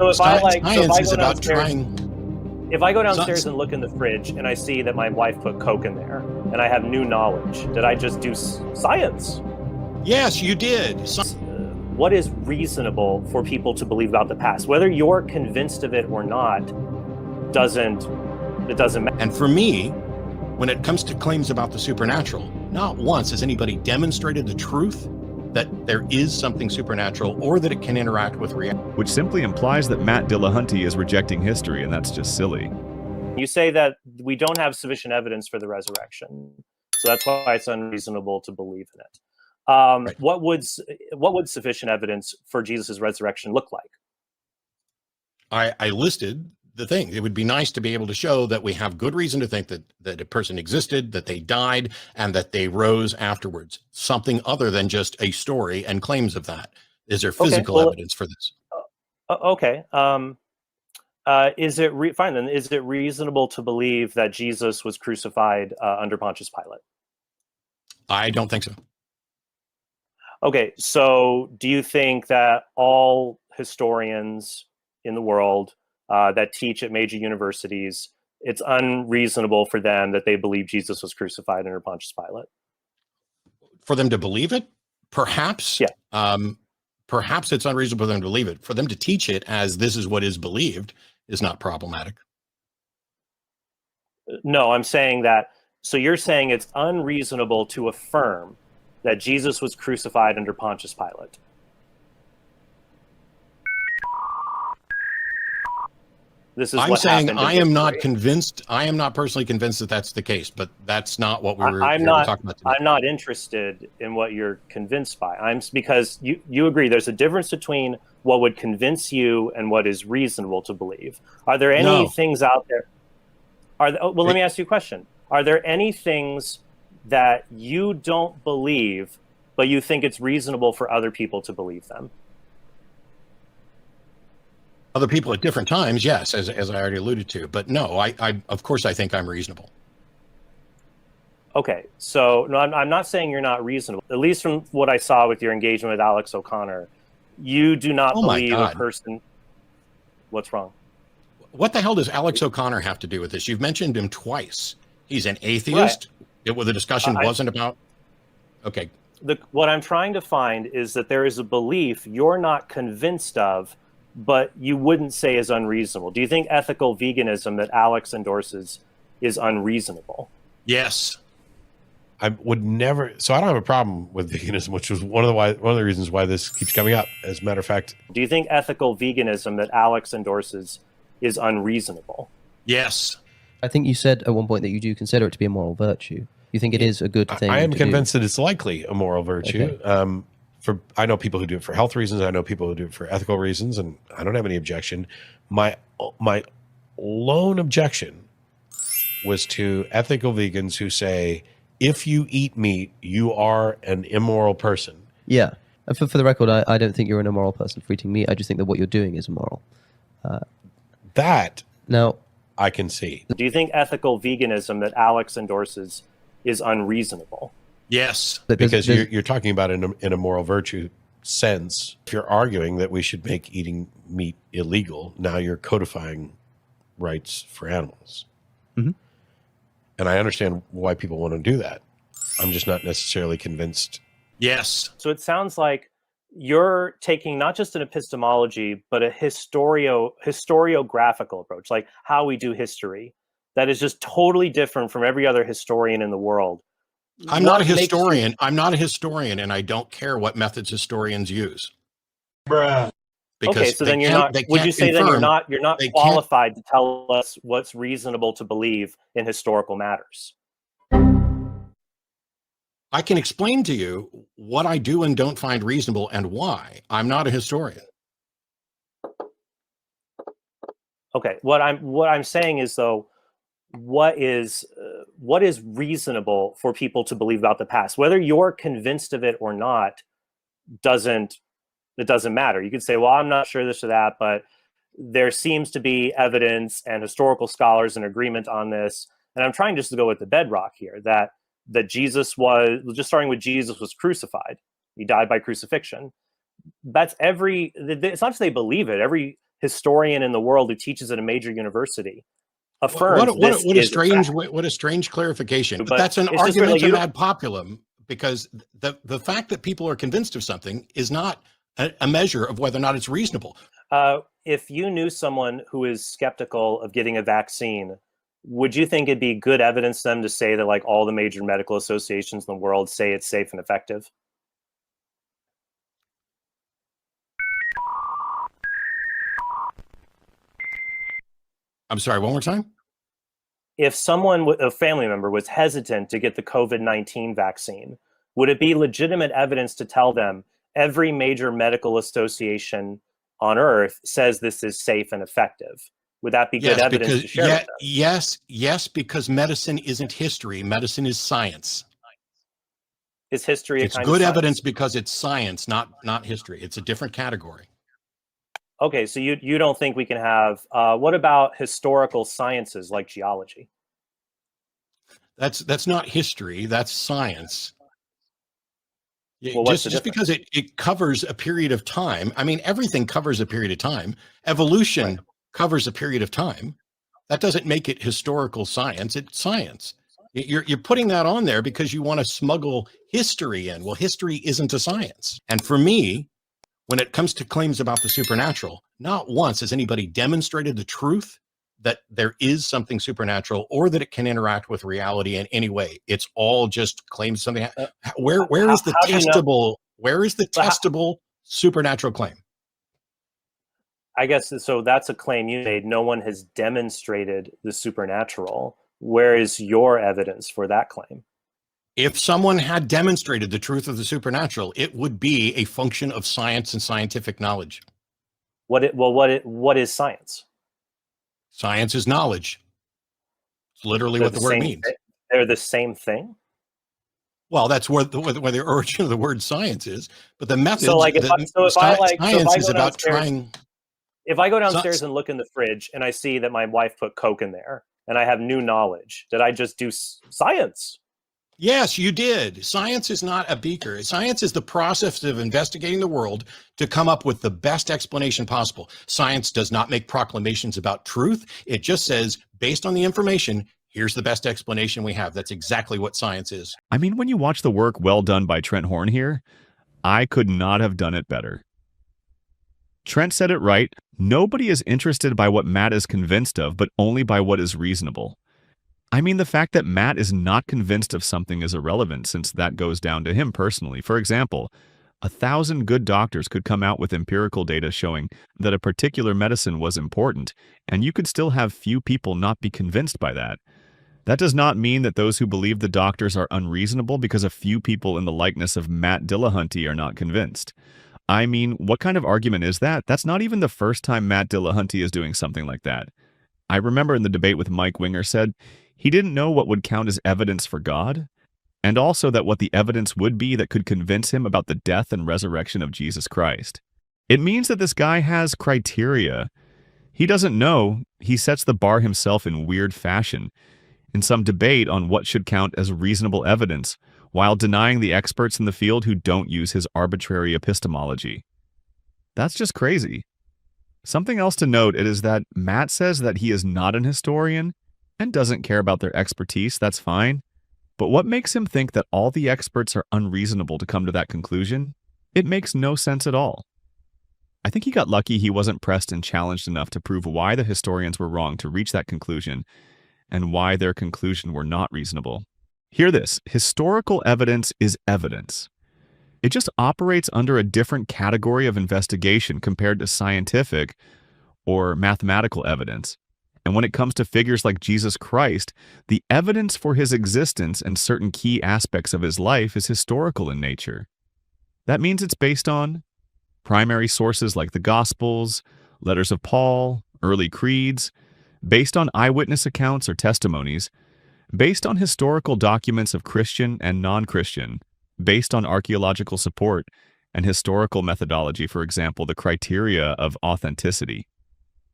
So if I like, so if Science I is go about downstairs, trying. if I go downstairs and look in the fridge and I see that my wife put Coke in there, and I have new knowledge, did I just do science? Yes, you did. What is reasonable for people to believe about the past, whether you're convinced of it or not, doesn't matter. And for me, when it comes to claims about the supernatural, not once has anybody demonstrated the truth that there is something supernatural or that it can interact with reality. Which simply implies that Matt Dillahunty is rejecting history, and that's just silly. You say that we don't have sufficient evidence for the resurrection, so that's why it's unreasonable to believe in it. Right. What would sufficient evidence for Jesus' resurrection look like? I listed the thing. It would be nice to be able to show that we have good reason to think that a person existed, that they died, and that they rose afterwards. Something other than just a story and claims of that. Is there physical evidence for this? Okay. Is it fine then? Is it reasonable to believe that Jesus was crucified under Pontius Pilate? I don't think so. Okay, so do you think that all historians in the world that teach at major universities, it's unreasonable for them that they believe Jesus was crucified under Pontius Pilate? For them to believe it? Perhaps. Yeah. Perhaps it's unreasonable for them to believe it. For them to teach it as this is what is believed is not problematic. No, I'm saying that, so you're saying it's unreasonable to affirm that Jesus was crucified under Pontius Pilate. This is I'm what saying happened in I am not history. convinced. I am not personally convinced that that's the case, but that's not what we were I'm here not to talk about today. I'm not interested in what you're convinced by. Because you agree there's a difference between what would convince you and what is reasonable to believe. Are there any things out there? Let me ask you a question. Are there any things that you don't believe, but you think it's reasonable for other people to believe them? Other people at different times, yes, as I already alluded to. But no, I of course I think I'm reasonable. Okay, so no, I'm not saying you're not reasonable. At least from what I saw with your engagement with Alex O'Connor, you do not believe a person. What's wrong? What the hell does Alex O'Connor have to do with this? You've mentioned him twice. He's an atheist. Right. The discussion wasn't about. Okay. What I'm trying to find is that there is a belief you're not convinced of, but you wouldn't say is unreasonable. Do you think ethical veganism that Alex endorses is unreasonable? Yes. I would never. So I don't have a problem with veganism, which was one of the reasons why this keeps coming up. As a matter of fact, do you think ethical veganism that Alex endorses is unreasonable? Yes. I think you said at one point that you do consider it to be a moral virtue. You think it is a good thing? I am convinced that it's likely a moral virtue. Okay. I know people who do it for health reasons. I know people who do it for ethical reasons, and I don't have any objection. My lone objection was to ethical vegans who say, if you eat meat, you are an immoral person. Yeah. For the record, I don't think you're an immoral person for eating meat. I just think that what you're doing is immoral. Now I can see. Do you think ethical veganism that Alex endorses is unreasonable? Yes. Because you're talking about it in a moral virtue sense. If you're arguing that we should make eating meat illegal, now you're codifying rights for animals. Mm-hmm. And I understand why people want to do that. I'm just not necessarily convinced. Yes. So it sounds like you're taking not just an epistemology, but a historiographical approach, like how we do history, that is just totally different from every other historian in the world. I'm not a historian. I'm not a historian, and I don't care what methods historians use. Bruh. Okay, so then you're not. Would you say then you're not qualified to tell us what's reasonable to believe in historical matters? I can explain to you what I do and don't find reasonable and why. I'm not a historian. Okay, what I'm saying is though, what is reasonable for people to believe about the past, whether you're convinced of it or not, doesn't matter. You could say, well, I'm not sure this or that, but there seems to be evidence and historical scholars in agreement on this. And I'm trying just to go with the bedrock here that Jesus was, just starting with Jesus was crucified. He died by crucifixion. That's it's not just they believe it. historian in the world who teaches at a major university affirms what a strange clarification. But that's an argument ad populum, because the fact that people are convinced of something is not a measure of whether or not it's reasonable. If you knew someone who is skeptical of getting a vaccine, would you think it'd be good evidence to them to say that like all the major medical associations in the world say it's safe and effective? I'm sorry, one more time? If someone, a family member, was hesitant to get the COVID-19 vaccine, would it be legitimate evidence to tell them every major medical association on earth says this is safe and effective? Would that be good evidence to share with them? Yes, because medicine isn't history. Medicine is science. Is history it's good evidence because it's science, not history. It's a different category. Okay, so you don't think we can have, what about historical sciences like geology? That's not history, that's science. Well, just because it covers a period of time. I mean, everything covers a period of time. Evolution covers a period of time. That doesn't make it historical science. It's science. You're putting that on there because you want to smuggle history in. Well, history isn't a science. And for me, when it comes to claims about the supernatural, not once has anybody demonstrated the truth that there is something supernatural or that it can interact with reality in any way. It's all just claims something. Where is the testable? Where is the testable supernatural claim? I guess so. That's a claim you made. No one has demonstrated the supernatural. Where is your evidence for that claim? If someone had demonstrated the truth of the supernatural, it would be a function of science and scientific knowledge. What is science? Science is knowledge. It's literally what the word means. They're the same thing? Well, that's where the origin of the word science is. But the method, science is about trying. If I go downstairs and look in the fridge and I see that my wife put Coke in there and I have new knowledge, did I just do science? Yes, you did. Science is not a beaker. Science is the process of investigating the world to come up with the best explanation possible. Science does not make proclamations about truth. It just says, based on the information, here's the best explanation we have. That's exactly what science is. I mean, when you watch the work well done by Trent Horn here, I could not have done it better. Trent said it right. Nobody is interested by what Matt is convinced of, but only by what is reasonable. I mean, the fact that Matt is not convinced of something is irrelevant, since that goes down to him personally. For example, 1,000 good doctors could come out with empirical data showing that a particular medicine was important, and you could still have few people not be convinced by that. That does not mean that those who believe the doctors are unreasonable because a few people in the likeness of Matt Dillahunty are not convinced. I mean, what kind of argument is that? That's not even the first time Matt Dillahunty is doing something like that. I remember in the debate with Mike Winger said he didn't know what would count as evidence for God, and also that what the evidence would be that could convince him about the death and resurrection of Jesus Christ. It means that this guy has criteria. He doesn't know. He sets the bar himself in weird fashion, in some debate on what should count as reasonable evidence, while denying the experts in the field who don't use his arbitrary epistemology. That's just crazy. Something else to note is that Matt says that he is not an historian and doesn't care about their expertise. That's fine. But what makes him think that all the experts are unreasonable to come to that conclusion? It makes no sense at all. I think he got lucky he wasn't pressed and challenged enough to prove why the historians were wrong to reach that conclusion and why their conclusion were not reasonable. Hear this: historical evidence is evidence. It just operates under a different category of investigation compared to scientific or mathematical evidence. And when it comes to figures like Jesus Christ, the evidence for his existence and certain key aspects of his life is historical in nature. That means it's based on primary sources like the Gospels, letters of Paul, early creeds, based on eyewitness accounts or testimonies, based on historical documents of Christian and non-Christian, based on archaeological support and historical methodology, for example, the criteria of authenticity.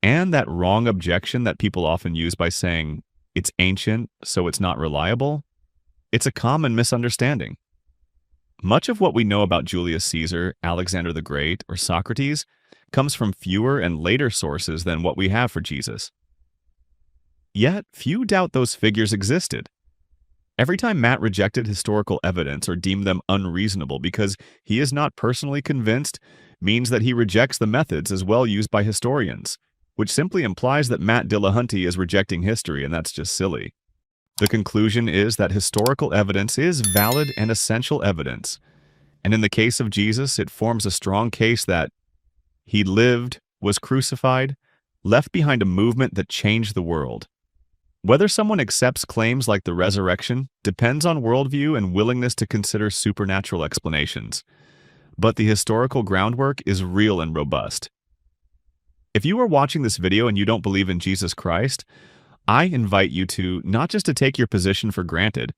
And that wrong objection that people often use by saying it's ancient, so it's not reliable, it's a common misunderstanding. Much of what we know about Julius Caesar, Alexander the Great, or Socrates comes from fewer and later sources than what we have for Jesus. Yet, few doubt those figures existed. Every time Matt rejected historical evidence or deemed them unreasonable because he is not personally convinced means that he rejects the methods as well used by historians, which simply implies that Matt Dillahunty is rejecting history, and that's just silly. The conclusion is that historical evidence is valid and essential evidence, and in the case of Jesus, it forms a strong case that he lived, was crucified, left behind a movement that changed the world. Whether someone accepts claims like the resurrection depends on worldview and willingness to consider supernatural explanations. But the historical groundwork is real and robust. If you are watching this video and you don't believe in Jesus Christ, I invite you to not just to take your position for granted,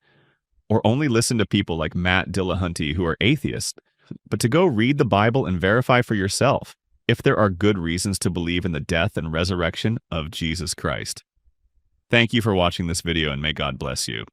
or only listen to people like Matt Dillahunty who are atheists, but to go read the Bible and verify for yourself if there are good reasons to believe in the death and resurrection of Jesus Christ. Thank you for watching this video, and may God bless you.